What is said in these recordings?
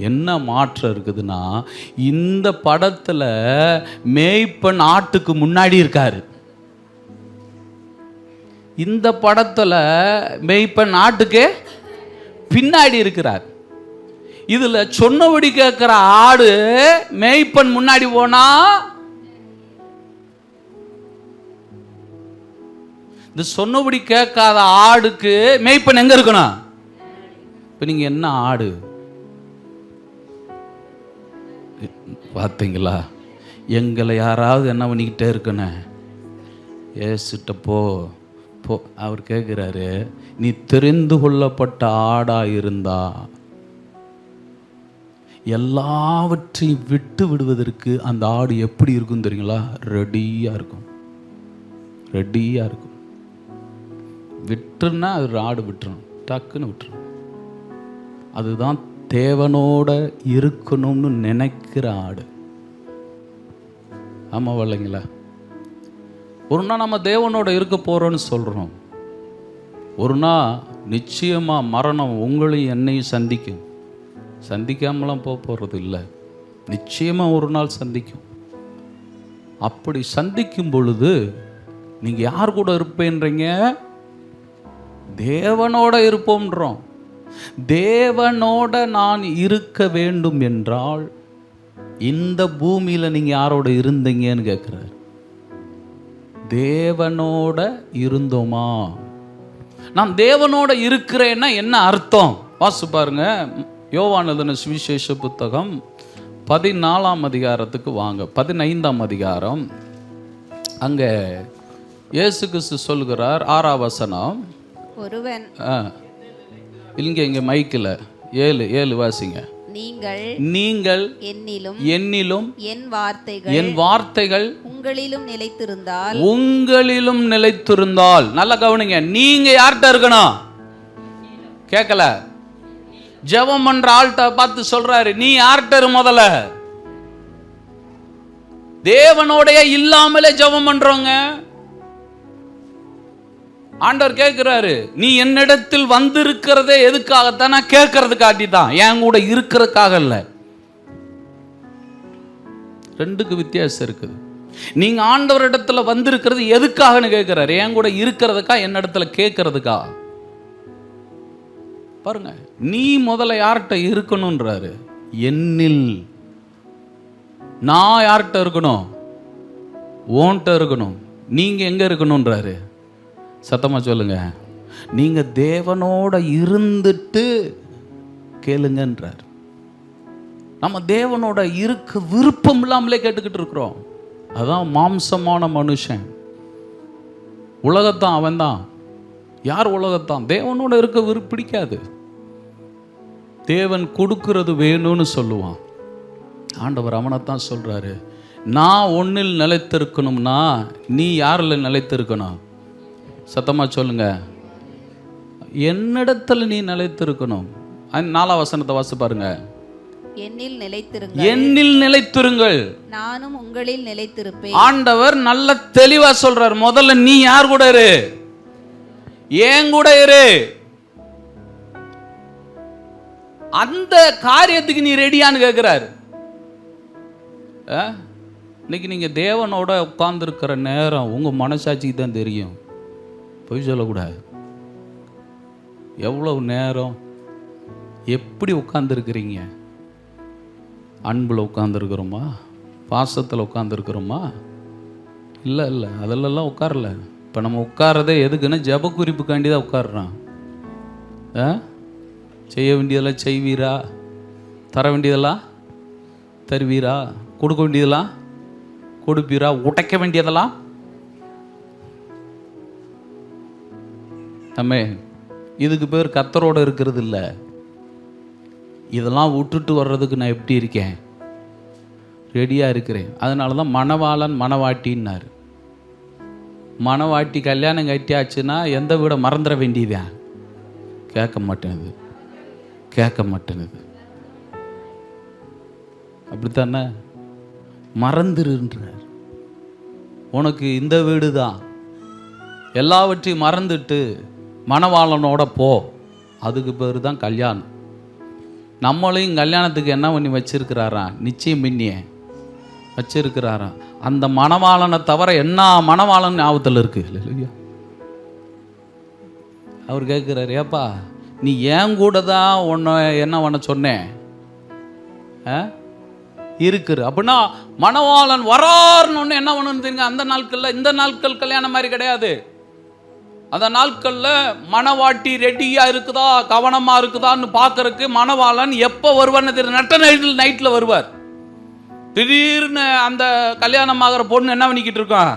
என்ன மாற்றம் இருக்குதுன்னா, இந்த படத்தில் மேய்ப்பன் ஆட்டுக்கு முன்னாடி இருக்காரு, இந்த படத்தில் மேய்ப்பன் ஆட்டுக்கு பின்னாடி இருக்கிறார். இதுல சொன்னபடி கேட்கிற ஆடு மேய்ப்பன் முன்னாடி போனா, இந்த சொன்னபடி கேட்காத ஆடுக்கு மேய்ப்பன் எங்க இருக்கணும்? இப்ப நீங்க என்ன ஆடு பார்த்தீங்களா? எங்களை யாராவது என்ன பண்ணிக்கிட்டே இருக்கணும், ஏசுட்ட போ போ. அவர் கேட்குறாரு, நீ தெரிந்து கொள்ளப்பட்ட ஆடா இருந்தா எல்லாவற்றையும் விட்டு விடுவதற்கு அந்த ஆடு எப்படி இருக்கும் தெரியுங்களா? ரெடியா இருக்கும், ரெடியா இருக்கும். விட்டுருன்னா அது ஆடு விட்டுரும், டக்குன்னு விட்டுரும். அதுதான் தேவனோட இருக்கணும்னு நினைக்கிற ஆடு. ஆமா இல்லைங்களா? ஒரு நாள் நம்ம தேவனோட இருக்க போறோம்னு சொல்றோம், ஒரு நாள் நிச்சயமா மரணம் உங்களையும் என்னையும் சந்திக்கும். சந்திக்காமலாம் போகிறது இல்லை, நிச்சயமா ஒரு நாள் சந்திக்கும். அப்படி சந்திக்கும் பொழுது நீங்க யார் கூட இருப்பேன்றீங்க? தேவனோட இருப்போம்ன்றோம். தேவனோட நான் இருக்க வேண்டும் என்றால் இந்த பூமியில நீங்க யாரோட இருந்தீங்கன்னு கேட்கிறார். தேவனோட இருந்தோமா? நான் தேவனோட இருக்கிறேன்னா என்ன அர்த்தம்? வாசி பாருங்க, யோவான் எழுதின சுவிசேஷ புத்தகம் 14ஆம் அதிகாரத்துக்கு வாங்க. 15ஆம் அதிகாரம். அங்க இயேசு கிறிஸ்து சொல்கிறார், 6ஆம் வசனம். ஒருவன் இங்க மைக்கில் 7 வாசிங்க. நீங்கள் என்னிலும் என் வார்த்தைகள் உங்களிலும் நிலைத்திருந்தால். நல்லா கவனிங்க, நீங்க யார்கிட்ட இருக்கணும்? கேட்கல. ஜெபம் பண்ற ஆள்கிட்ட பார்த்து சொல்றாரு, நீ யார்கிட்ட முதல்ல? தேவனோடைய இல்லாமலே ஜெபம் பண்றோங்க. ஆண்டவர் கேட்கிறாரு, நீ என்னிடத்தில் வந்திருக்கிறதே எதுக்காகத்தான்? நான் கேட்கறதுக்காட்டி தான், என் கூட இருக்கிறதுக்காக இல்லை. ரெண்டுக்கு வித்தியாசம் இருக்குது. நீங்க ஆண்டவர் இடத்துல வந்திருக்கிறது எதுக்காகன்னு கேட்கிறாரு, என் கூட இருக்கிறதுக்கா, என்னிடத்துல கேட்கறதுக்கா? பாருங்க, நீ முதல்ல யார்கிட்ட இருக்கணும்ன்றாரு. என்னில். நான் யார்கிட்ட இருக்கணும்? ஓன்ட்ட இருக்கணும். நீங்க எங்க இருக்கணும்ன்றாரு. சத்தமா சொல்லுங்க, நீங்க தேவனோட இருந்துட்டு கேளுங்கன்றார். நம்ம தேவனோட இருக்க விருப்பம் இல்லாமலே கேட்டுக்கிட்டு இருக்கிறோம். அதான் மாம்சமான மனுஷன். உலகத்தான், அவன் தான். யார் உலகத்தான்? தேவனோட இருக்க பிடிக்காது. தேவன் கொடுக்கிறது வேணும்னு சொல்லுவான். ஆண்டவர் அவனைத்தான் சொல்றாரு, நான் ஒன்னில் நிலைத்திருக்கணும்னா நீ யாரில் நிலைத்திருக்கணும்? சத்தமா சொல்லுங்க, என்னிடத்துல நீ நிலைத்திருக்கணும். 4ஆம் வசனத்தை வாசி பாருங்க. என்னில் நிலைத்திருங்கள், நானும் உங்களில் நிலைத்திருப்பேன். ஆண்டவர் நல்ல தெளிவா சொல்றார். முதல்ல நீ யார் கூட இரு? ஏன் கூட இரு. அந்த காரியத்துக்கு நீ ரெடியான்னு கேட்கிறார். இன்னைக்கு நீங்க தேவனோட உட்கார்ந்து இருக்கிற நேரம் உங்க மனசாட்சிக்கு தான் தெரியும். பொய் சொல்லக்கூடாது. எவ்வளவு நேரம் எப்படி உட்கார்ந்துருக்கிறீங்க? அன்புல உட்கார்ந்துருக்கிறோமா? பாசத்தில் உட்கார்ந்துருக்கிறோமா? இல்லை இல்லை, அதிலெல்லாம் உட்காரல. இப்போ நம்ம உட்காரதே எதுக்குன்னா ஜப குறிப்புக்காண்டி தான் உட்காடுறான். செய்ய வேண்டியதெல்லாம் செய்வீரா, தர வேண்டியதெல்லாம் தருவீரா, கொடுக்க வேண்டியதெல்லாம் கொடுப்பீரா, உடைக்க வேண்டியதெல்லாம் நம்ம. இதுக்கு பேர் கர்த்தரோட இருக்கிறது இல்லை. இதெல்லாம் விட்டுட்டு வர்றதுக்கு நான் எப்படி இருக்கேன்? ரெடியாக இருக்கிறேன். அதனால தான் மணவாளன் மணவாட்டின்னார். மணவாட்டி கல்யாணம் கட்டியாச்சுன்னா எந்த வீடை மறந்துட வேண்டியதான்? கேட்க மாட்டேனுது, கேட்க மாட்டேனுது. அப்படித்தானே? மறந்துருன்றார். உனக்கு இந்த வீடு தான், எல்லாவற்றையும் மறந்துட்டு மணவாளனோட போ. அதுக்கு பேர் தான் கல்யாணம். நம்மளையும் கல்யாணத்துக்கு என்ன பண்ணி வச்சிருக்கிறாரா? நிச்சயம் பண்ணியே வச்சிருக்கிறாரா? அந்த மணவாளனை தவிர என்ன மணவாளன் ஞாபகத்தில் இருக்கு இல்லையா? அவர் கேட்குறாரு, ஏப்பா நீ ஏன் கூட தான் உன்னை என்ன பண்ண சொன்னேன் இருக்குது அப்படின்னா மணவாளன் வராருன்னு என்ன பண்ணணும் தெரியுங்க? அந்த நாட்களில் இந்த நாட்கள் கல்யாணம் மாதிரி கிடையாது. அந்த நாட்களில் மணவாட்டி ரெடியாக இருக்குதா கவனமாக இருக்குதான்னு பார்க்கறதுக்கு மணவாளன் எப்போ வருவார்னு தெரியும். நைட்டில் வருவார். திடீர்னு அந்த கல்யாணம் ஆகிற பொண்ணு என்ன பண்ணிக்கிட்டு இருக்கான்?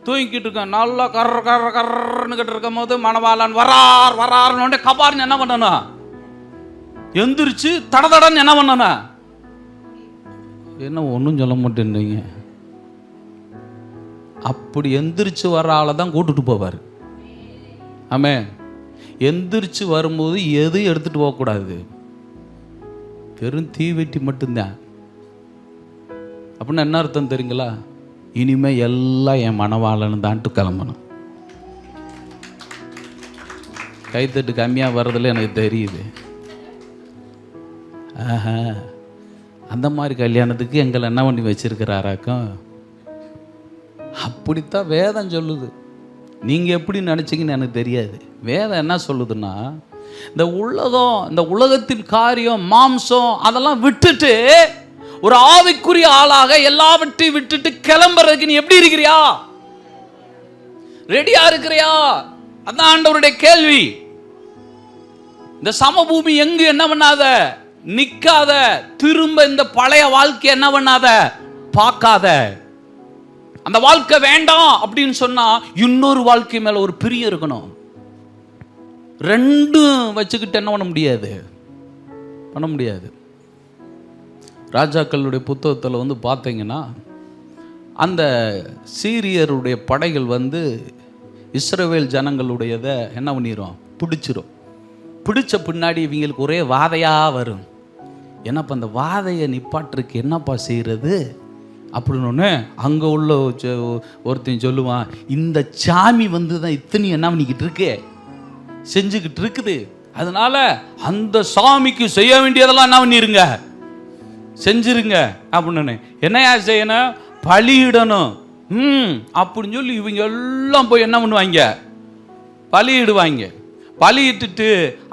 தூங்கிக்கிட்டு இருக்கான். நல்லா கர்றன்னு இருக்கும் போது மணவாளன் வரார்னு கபார்னு என்ன பண்ணணும்? எந்திரிச்சு தடதடன்னு என்ன பண்ணணும்? என்ன ஒன்றும் சொல்ல மாட்டேன்றீங்க. அப்படி எந்திரிச்சு வர ஆளை தான் கூட்டுட்டு போவார். ஆமே, எந்திரிச்சு வரும்போது எதுவும் எடுத்துட்டு போகக்கூடாது, வெறும் தீவெட்டி மட்டும்தான். அப்படின்னா என்ன அர்த்தம் தெரியுங்களா? இனிமே எல்லாம் என் மணவாளன்னு தான்ட்டு கிளம்பணும். கைத்தட்டு கம்மியாக வர்றதில்ல எனக்கு தெரியுது. ஆஹா, அந்த மாதிரி கல்யாணத்துக்கு எங்களை என்ன பண்ணி வச்சிருக்கிறாராக்கும்? அப்படித்தான் வேதம் சொல்லுது. நீங்கள் எப்படி நினச்சிங்கன்னு எனக்கு தெரியாது. வேதம் என்ன சொல்லுதுன்னா, இந்த உலகம், இந்த உலகத்தின் காரியம், மாம்சம் அதெல்லாம் விட்டுட்டு ஒரு ஆவிக்குரிய ஆளாக எல்லாவற்றையும் விட்டுட்டு கிளம்புறதுக்கு நீ எப்படி இருக்கிறியா? ரெடியா இருக்கிறியா? அதான் ஆண்டவருடைய கேள்வி. இந்த சமபூமி எங்கு என்ன பண்ணாத, நிக்காத, திரும்ப இந்த பழைய வாழ்க்கை என்ன பண்ணாத, பார்க்காத. அந்த வாழ்க்கை வேண்டாம் அப்படின்னு சொன்னா இன்னொரு வாழ்க்கை மேல ஒரு பிரியம் இருக்கணும். ரெண்டும் வச்சுக்கிட்டு என்ன பண்ண முடியாது, பண்ண முடியாது. ராஜாக்களுடைய புத்தகத்தில் வந்து பார்த்தீங்கன்னா, அந்த சீரியருடைய படைகள் வந்து இஸ்ரவேல் ஜனங்களுடையதை என்ன பண்ணிடும், பிடிச்சிரும். பிடிச்ச பின்னாடி இவங்களுக்கு ஒரே வாதையாக வரும். என்னப்பா அந்த வாதையை நிப்பாட்டுருக்கு என்னப்பா செய்கிறது அப்படின்னு அங்கே உள்ள ஒருத்தன் சொல்லுவான், இந்த சாமி வந்து தான் இத்தனை என்ன பண்ணிக்கிட்டு இருக்கு, செஞ்சுக்கிட்டு இருக்குது. அதனால அந்த சாமிக்கு செய்ய வேண்டியதெல்லாம் என்ன பண்ணிருங்க, செஞ்சிருங்க அப்படின்னு. என்னையா செய்யணும், பலியிடணும் அப்படின்னு சொல்லி இவங்க எல்லாம் போய் என்ன பண்ணுவாங்க, பலியிடுவாங்க. பலியிட்டுட்டு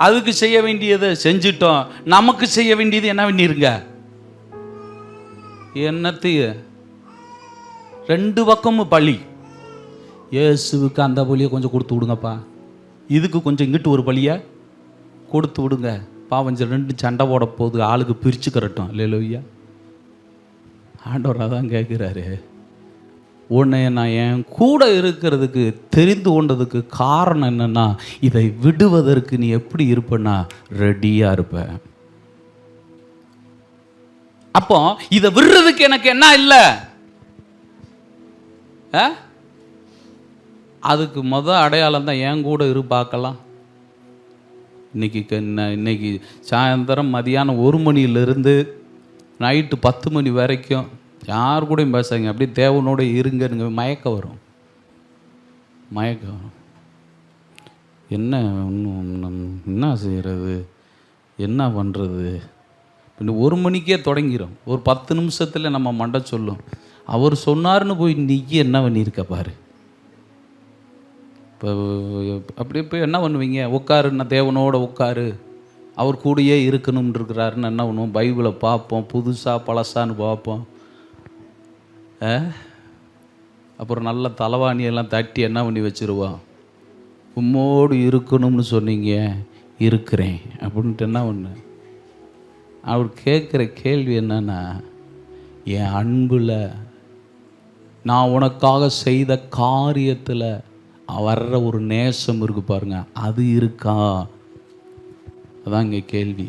அதுக்கு செய்ய வேண்டியதை செஞ்சிட்டோம், நமக்கு செய்ய வேண்டியது என்ன பண்ணிருங்க, என்னத்தைய ரெண்டு பக்கமும் பலி. இயேசுவுக்கு அந்த பலியை கொஞ்சம் கொடுத்து விடுங்கப்பா, இதுக்கு கொஞ்சம் இங்கிட்டு ஒரு பலியை கொடுத்து விடுங்க, பாவஞ்சல் ரெண்டு சண்டை போட போகுது, ஆளுக்கு பிரிச்சுக்கிறட்டும். இல்லையா? ஆண்டவர் அதான் கேட்குறாரு. உன்னை நான் என் கூட இருக்கிறதுக்கு தெரிந்து கொண்டதுக்கு காரணம் என்னன்னா, இதை விடுவதற்கு நீ எப்படி இருப்பனா, ரெடியா இருப்ப. அப்போ இதை விடுறதுக்கு எனக்கு என்ன இல்லை, அதுக்கு அடையாளம் தான் என் கூட இரு பார்க்கலாம். இன்னைக்கு சாயந்தரம் மதியானம் 1 மணியிலிருந்து நைட்டு 10 மணி வரைக்கும் யார் கூடயும் பேசுங்க, அப்படியே தேவனோட இருங்க. மயக்கம் வரும். என்ன செய்கிறது, என்ன பண்ணுறது? இப்போ 1 மணிக்கே தொடங்கிடும். ஒரு 10 நிமிஷத்தில் நம்ம மண்டை சொல்லும், அவர் சொன்னார்னு போய் நீ என்ன பண்ணியிருக்க பாரு. இப்போ அப்படி போய் என்ன பண்ணுவீங்க, உட்காருன்னா தேவனோட உட்காரு, அவர் கூடயே இருக்கணும்னு இருக்கிறாருன்னு என்ன பண்ணுவோம், பைபிளை பார்ப்போம், புதுசாக பழசான்னு பார்ப்போம். அப்புறம் நல்ல தலைவாணியெல்லாம் தட்டி என்ன பண்ணி வச்சுருவோம், உம்மோடு இருக்கணும்னு சொன்னீங்க, இருக்கிறேன் அப்படின்ட்டு என்ன பண்ணு. அவர் கேட்குற கேள்வி என்னன்னா, என் அன்பில் நான் உனக்காக செய்த காரியத்தில் வர்ற ஒரு நேசம் இருக்கு பாருங்க, அது இருக்கா? அதான் இங்கே கேள்வி.